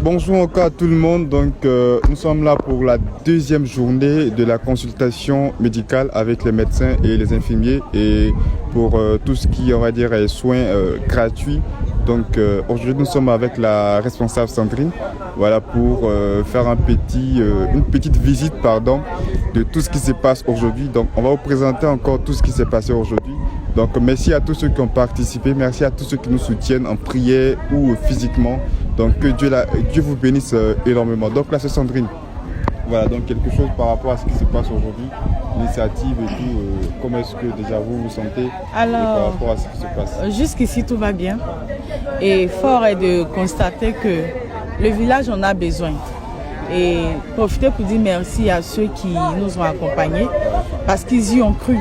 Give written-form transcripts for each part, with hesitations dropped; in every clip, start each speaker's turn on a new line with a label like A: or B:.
A: Bonjour encore à tout le monde. Nous sommes là pour la deuxième journée de la consultation médicale avec les médecins et les infirmiers et pour tout ce qui, on va dire, est soins gratuits. Aujourd'hui, nous sommes avec la responsable Sandrine, voilà, pour faire une petite visite, de tout ce qui se passe aujourd'hui. Donc, on va vous présenter encore tout ce qui s'est passé aujourd'hui. Donc, merci à tous ceux qui ont participé, merci à tous ceux qui nous soutiennent en prière ou physiquement. Donc, que Dieu vous bénisse énormément. Donc, là, c'est Sandrine. Voilà, donc quelque chose par rapport à ce qui se passe aujourd'hui, l'initiative et tout, comment est-ce que déjà vous vous sentez par rapport à ce qui se passe?
B: Jusqu'ici, tout va bien. Et fort est de constater que le village en a besoin. Et profiter pour dire merci à ceux qui nous ont accompagnés parce qu'ils y ont cru.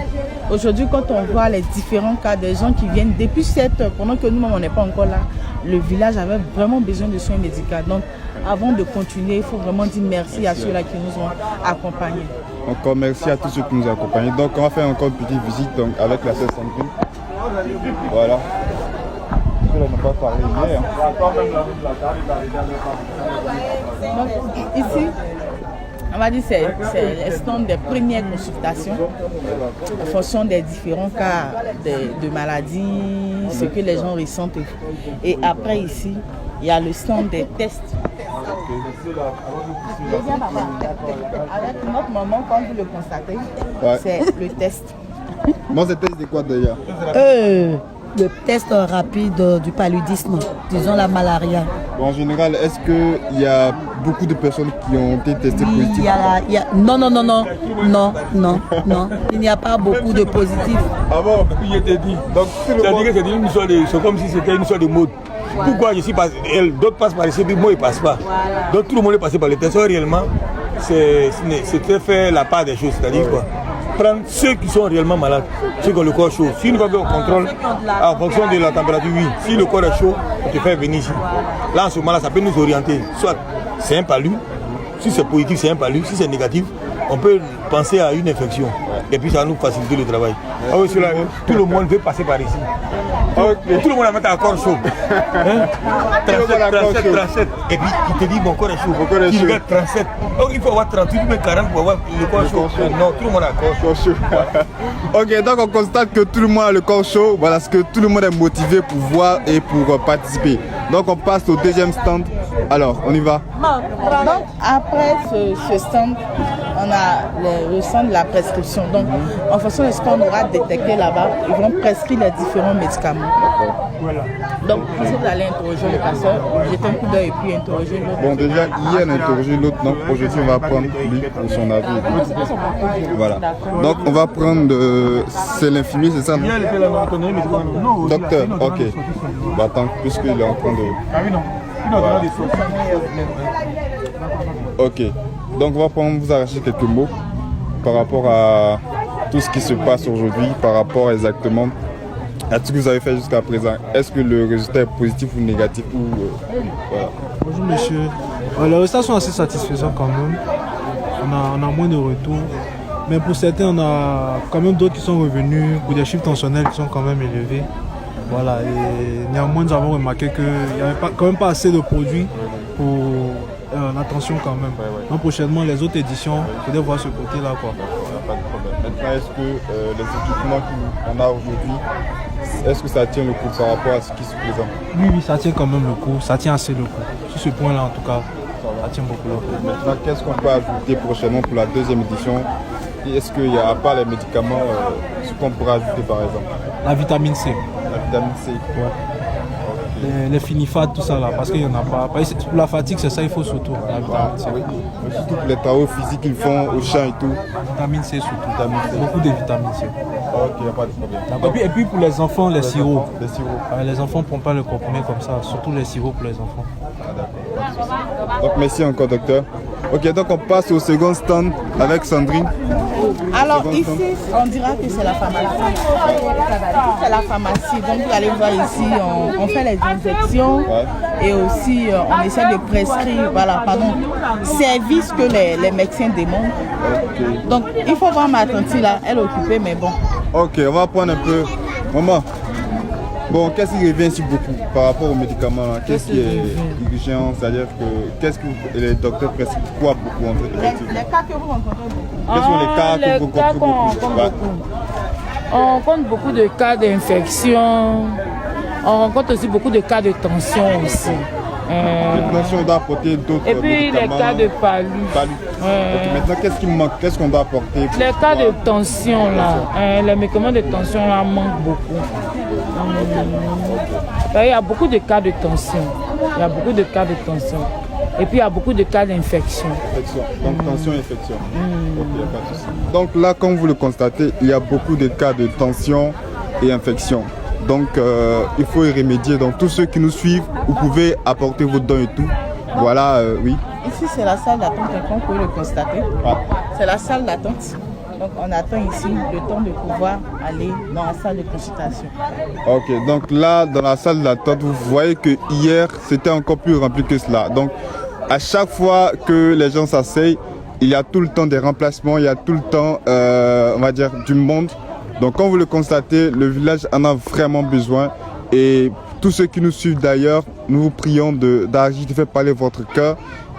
B: Aujourd'hui, quand on voit les différents cas des gens qui viennent depuis 7 heures, pendant que nous-mêmes on n'est pas encore là, le village avait vraiment besoin de soins médicaux. Donc, avant de continuer, il faut vraiment dire merci à ceux-là qui nous ont accompagnés.
A: Encore merci à tous ceux qui nous ont accompagnés. Donc, on va faire encore une petite visite avec la sœur Sandrine. Voilà. On n'a pas parlé hier.
B: Donc, ici, on va dire c'est l'instant des premières consultations en fonction des différents cas de maladies, ce que les gens ressentent. Et après ici, il y a le stand des tests. Avec notre maman, quand vous le constatez, c'est le test.
A: Moi, c'est test de quoi d'ailleurs?
C: Le test rapide du paludisme, disons la malaria.
A: En général, est-ce qu'il y a beaucoup de personnes qui ont été testées positives?
C: Non. Il n'y a pas beaucoup de positifs.
D: Ah bon, je t'ai dit. Donc, c'est comme si c'était une sorte de mode. Pourquoi je suis passé, d'autres passent par ici, mais moi, ils ne passent pas. Donc, tout le monde est passé par les tests. Réellement, c'était faire la part des choses. C'est-à-dire quoi? Prendre ceux qui sont réellement malades, ceux qui ont le corps chaud. Si une fois qu'on contrôle, en fonction de la température, oui. Si le corps est chaud, on te fait venir ici. Là, en ce moment-là, ça peut nous orienter. Soit c'est un palu, si c'est positif, c'est un palu. Si c'est négatif, on peut penser à une infection. Et puis, ça va nous faciliter le travail. Ah oui, cela, tout le monde veut passer par ici. Tout le monde a mis un corps chaud. 37. Et puis il te dit mon corps est chaud. Il regarde 37. Donc il faut avoir 38 mais 40 pour avoir le corps chaud. Non, tout le monde a le corps chaud.
A: Ok, donc on constate que tout le monde a le corps chaud. Voilà, parce que tout le monde est motivé pour voir et pour participer. Donc on passe au deuxième stand. Alors, on y va.
B: Donc après ce stand, on a le stand de la prescription. Donc en fonction de ce qu'on aura détecté là-bas, ils vont prescrire les différents médicaments.
D: Voilà.
B: Donc si vous allez interroger le passeur, jeter un coup d'œil et puis interroger l'autre.
A: Bon, déjà hier on a interrogé l'autre, donc aujourd'hui on va prendre lui pour son avis. Voilà. Donc on va prendre, c'est l'infirmier, c'est ça? Non? Docteur, ok. Bah attends, puisqu'il est en train de...
D: Ah oui, non.
A: Voilà. Ok, donc on va prendre, vous arracher quelques mots par rapport à tout ce qui se passe aujourd'hui, par rapport exactement à ce que vous avez fait jusqu'à présent. Est-ce que le résultat est positif ou négatif ou, voilà.
E: Bonjour monsieur, les résultats sont assez satisfaisants quand même, on a moins de retours, mais pour certains on a quand même d'autres qui sont revenus pour des chiffres tensionnels qui sont quand même élevés. Voilà, et néanmoins nous avons remarqué qu'il n'y avait quand même pas assez de produits pour l'attention quand même. Donc prochainement les autres éditions, il faudrait voir ce côté-là quoi.
A: Pas de problème. Maintenant, est-ce que les équipements qu'on a aujourd'hui, est-ce que ça tient le coup par rapport à ce qui se présente?
E: Oui, ça tient quand même le coup, ça tient assez le coup. Sur ce point-là en tout cas, ça tient beaucoup le coup.
A: Maintenant, qu'est-ce qu'on peut ajouter prochainement pour la deuxième édition? Et est-ce qu'il y a, à part les médicaments, ce qu'on pourrait ajouter par exemple?
E: La vitamine C.
A: La vitamine C.
E: Ouais. Les finifates, tout ça là, parce qu'il n'y en a pas. Pour la fatigue, c'est ça, il faut surtout. La vitamine C.
A: Oui. Mais surtout pour les travaux physiques qu'ils font au champ et tout.
E: Vitamine C surtout.
A: Vitamine C.
E: Beaucoup de vitamine C.
A: Ok, il n'y a pas de problème.
E: Et puis pour les enfants, les sirops.
A: Les sirops.
E: Les enfants ne prennent pas le comprimé comme ça, surtout les sirops pour les enfants.
A: Ah, d'accord, pas de souci. Donc merci encore docteur. Ok, donc on passe au second stand avec Sandrine.
B: Alors ici, on dira que c'est la pharmacie. C'est la pharmacie. Donc vous allez voir ici, on fait les injections et aussi on essaie de prescrire, services que les médecins demandent.
A: Okay.
B: Donc il faut voir ma tante là, elle est occupée mais bon.
A: Ok, on va prendre un peu. Maman, Bon, qu'est-ce qui revient ici beaucoup par rapport aux médicaments? Qu'est-ce qui est urgent? C'est-à-dire que qu'est-ce que les docteurs prescrivent quoi beaucoup en fait?
B: Les cas que vous rencontrez beaucoup.
A: Quels sont les cas que vous rencontrez beaucoup?
F: On rencontre beaucoup de cas d'infection. On rencontre aussi beaucoup de cas de tension aussi.
A: Les tensions, on doit apporter d'autres
F: Et puis les cas de palu.
A: Ok, maintenant, qu'est-ce qui manque? Qu'est-ce qu'on doit apporter?
F: Les cas de tension là, les médicaments de tension là manquent beaucoup. Il y a beaucoup de cas de tension. Il y a beaucoup de cas de tension. Et puis il y a beaucoup de cas d'infection.
A: Donc tension, infection. Ok, y a pas de souci. Donc là, comme vous le constatez, il y a beaucoup de cas de tension et infection. Donc il faut y remédier. Donc tous ceux qui nous suivent, vous pouvez apporter vos dons et tout. Voilà, oui.
B: Ici, c'est la salle d'attente, comme vous pouvez le constater.
A: Ah.
B: C'est la salle d'attente. Donc, on attend ici le temps de pouvoir aller dans la salle de consultation.
A: Ok, donc là, dans la salle d'attente, vous voyez que hier, c'était encore plus rempli que cela. Donc, à chaque fois que les gens s'asseyent, il y a tout le temps des remplacements, il y a tout le temps, on va dire, du monde. Donc, comme vous le constatez, le village en a vraiment besoin. Et tous ceux qui nous suivent d'ailleurs, nous vous prions d'agir, de faire parler votre cœur.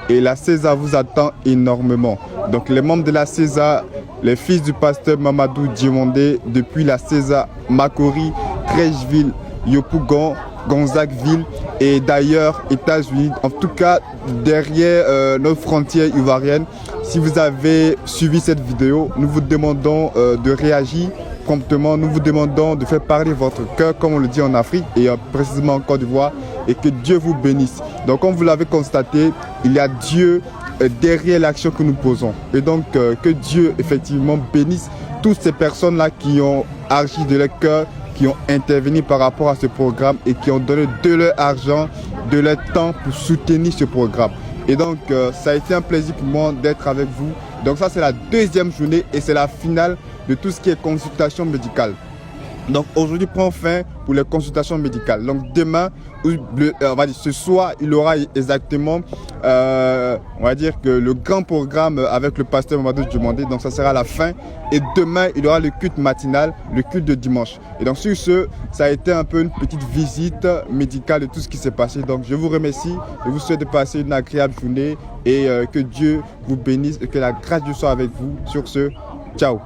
A: Et la CESA vous attend énormément. Donc les membres de la CESA, les fils du pasteur Mamadou Djimondé, depuis la CESA Makori, Trècheville, Yopougon, Gonzagueville et d'ailleurs États-Unis, en tout cas derrière nos frontières ivoiriennes. Si vous avez suivi cette vidéo, nous vous demandons de réagir promptement. Nous vous demandons de faire parler votre cœur, comme on le dit en Afrique et précisément en Côte d'Ivoire, et que Dieu vous bénisse. Donc comme vous l'avez constaté, il y a Dieu derrière l'action que nous posons. Et donc que Dieu effectivement bénisse toutes ces personnes-là qui ont agi de leur cœur, qui ont intervenu par rapport à ce programme et qui ont donné de leur argent, de leur temps pour soutenir ce programme. Et donc ça a été un plaisir pour moi d'être avec vous. Donc ça c'est la deuxième journée et c'est la finale de tout ce qui est consultation médicale. Donc aujourd'hui prend fin pour les consultations médicales. Donc demain, on va dire ce soir, il y aura exactement, on va dire que le grand programme avec le pasteur Mamadou Djimondé. Donc ça sera la fin. Et demain, il y aura le culte matinal, le culte de dimanche. Et donc sur ce, ça a été un peu une petite visite médicale de tout ce qui s'est passé. Donc je vous remercie. Je vous souhaite de passer une agréable journée et que Dieu vous bénisse et que la grâce de Dieu soit avec vous. Sur ce, ciao.